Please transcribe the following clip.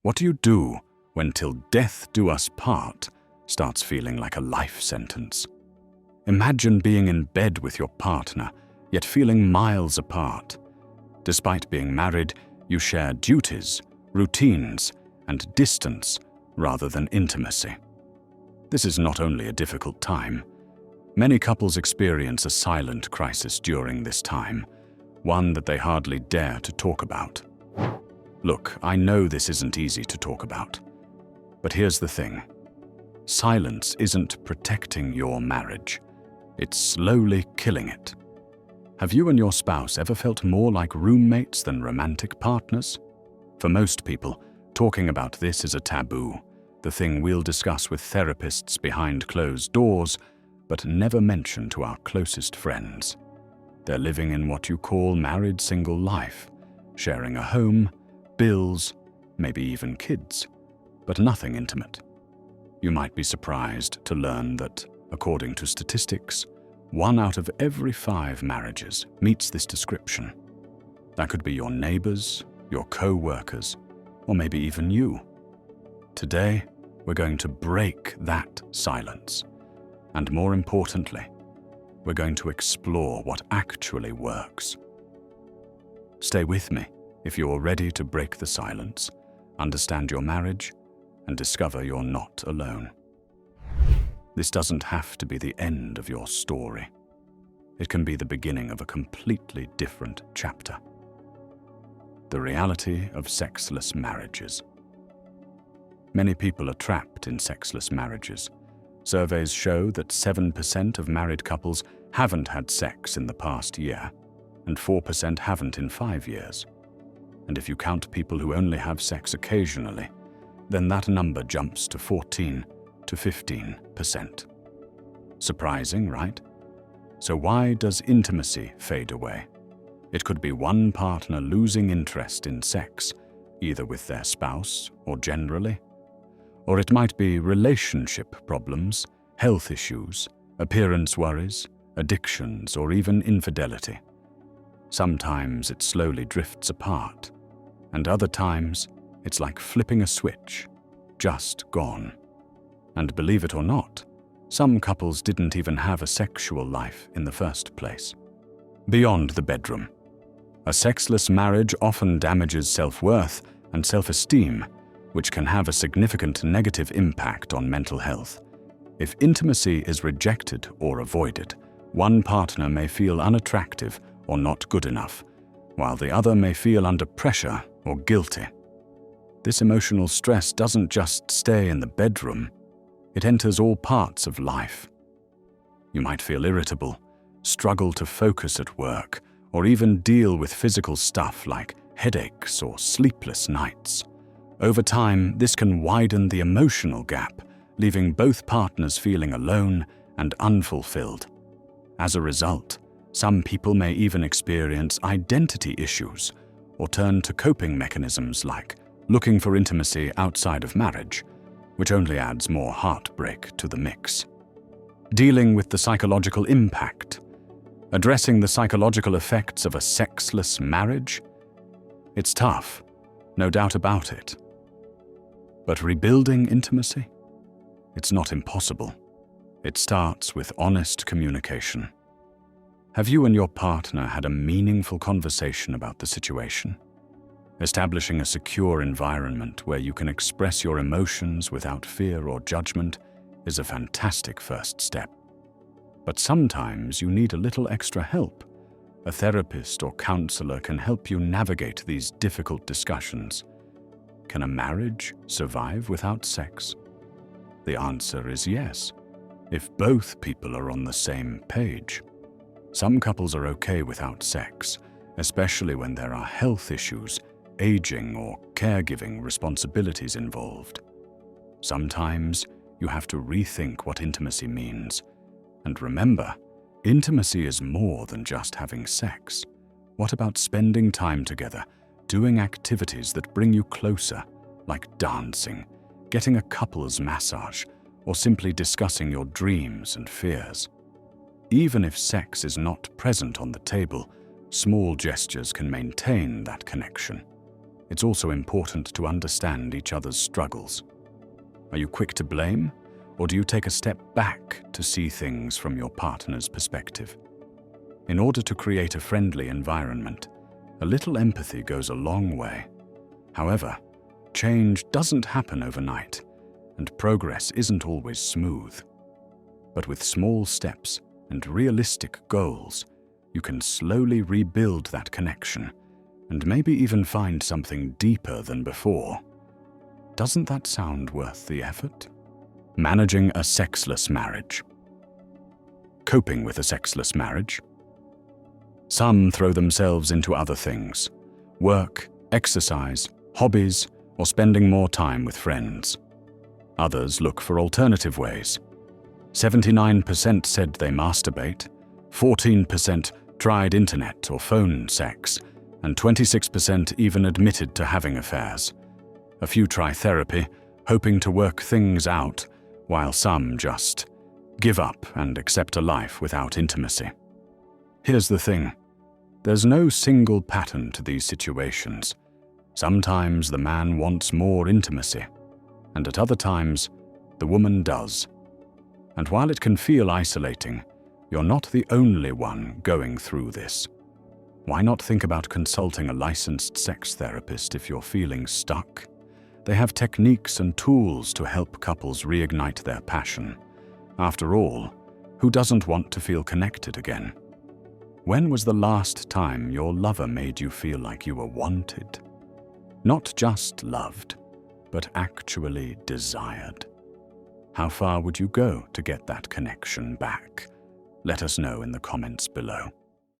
What do you do when "till death do us part" starts feeling like a life sentence? Imagine being in bed with your partner, yet feeling miles apart. Despite being married, you share duties, routines, and distance rather than intimacy. This is not only a difficult time. Many couples experience a silent crisis during this time, one that they hardly dare to talk about. Look, I know this isn't easy to talk about, but here's the thing. Silence isn't protecting your marriage. It's slowly killing it. Have you and your spouse ever felt more like roommates than romantic partners? For most people, talking about this is a taboo, the thing we'll discuss with therapists behind closed doors, but never mention to our closest friends. They're living in what you call married single life, sharing a home, bills, maybe even kids, but nothing intimate. You might be surprised to learn that, according to statistics, 1 out of every 5 marriages meets this description. That could be your neighbors, your co-workers, or maybe even you. Today, we're going to break that silence. And more importantly, we're going to explore what actually works. Stay with me if you're ready to break the silence, understand your marriage, and discover you're not alone. This doesn't have to be the end of your story. It can be the beginning of a completely different chapter. The reality of sexless marriages. Many people are trapped in sexless marriages. Surveys show that 7% of married couples haven't had sex in the past year, and 4% haven't in 5 years. And if you count people who only have sex occasionally, then that number jumps to 14 to 15%. Surprising, right? So why does intimacy fade away? It could be one partner losing interest in sex, either with their spouse or generally. Or it might be relationship problems, health issues, appearance worries, addictions, or even infidelity. Sometimes it slowly drifts apart, and other times it's like flipping a switch, just gone. And believe it or not, some couples didn't even have a sexual life in the first place. Beyond the bedroom, a sexless marriage often damages self-worth and self-esteem, which can have a significant negative impact on mental health. If intimacy is rejected or avoided, one partner may feel unattractive or not good enough, while the other may feel under pressure or guilty. This emotional stress doesn't just stay in the bedroom, it enters all parts of life. You might feel irritable, struggle to focus at work, or even deal with physical stuff like headaches or sleepless nights. Over time, this can widen the emotional gap, leaving both partners feeling alone and unfulfilled. As a result, some people may even experience identity issues or turn to coping mechanisms like looking for intimacy outside of marriage, which only adds more heartbreak to the mix. Dealing with the psychological impact. Addressing the psychological effects of a sexless marriage? It's tough, no doubt about it. But rebuilding intimacy? It's not impossible. It starts with honest communication. Have you and your partner had a meaningful conversation about the situation? Establishing a secure environment where you can express your emotions without fear or judgment is a fantastic first step. But sometimes you need a little extra help. A therapist or counselor can help you navigate these difficult discussions. Can a marriage survive without sex? The answer is yes, if both people are on the same page. Some couples are okay without sex, especially when there are health issues, aging, or caregiving responsibilities involved. Sometimes you have to rethink what intimacy means. And remember, intimacy is more than just having sex. What about spending time together, doing activities that bring you closer, like dancing, getting a couples massage, or simply discussing your dreams and fears? Even if sex is not present on the table, small gestures can maintain that connection. it's also important to understand each other's struggles. Are you quick to blame, or do you take a step back to see things from your partner's perspective? In order to create a friendly environment, a little empathy goes a long way. However, change doesn't happen overnight, and progress isn't always smooth. But with small steps and realistic goals, you can slowly rebuild that connection and maybe even find something deeper than before. Doesn't that sound worth the effort? Managing a sexless marriage. Coping with a sexless marriage. Some throw themselves into other things: work, exercise, hobbies, or spending more time with friends. Others look for alternative ways. 79% said they masturbate, 14% tried internet or phone sex, and 26% even admitted to having affairs. A few try therapy, hoping to work things out, while some just give up and accept a life without intimacy. Here's the thing: there's no single pattern to these situations. Sometimes the man wants more intimacy, and at other times, the woman does. And while it can feel isolating, you're not the only one going through this. Why not think about consulting a licensed sex therapist if you're feeling stuck? They have techniques and tools to help couples reignite their passion. After all, who doesn't want to feel connected again? When was the last time your lover made you feel like you were wanted? Not just loved, but actually desired. How far would you go to get that connection back? Let us know in the comments below.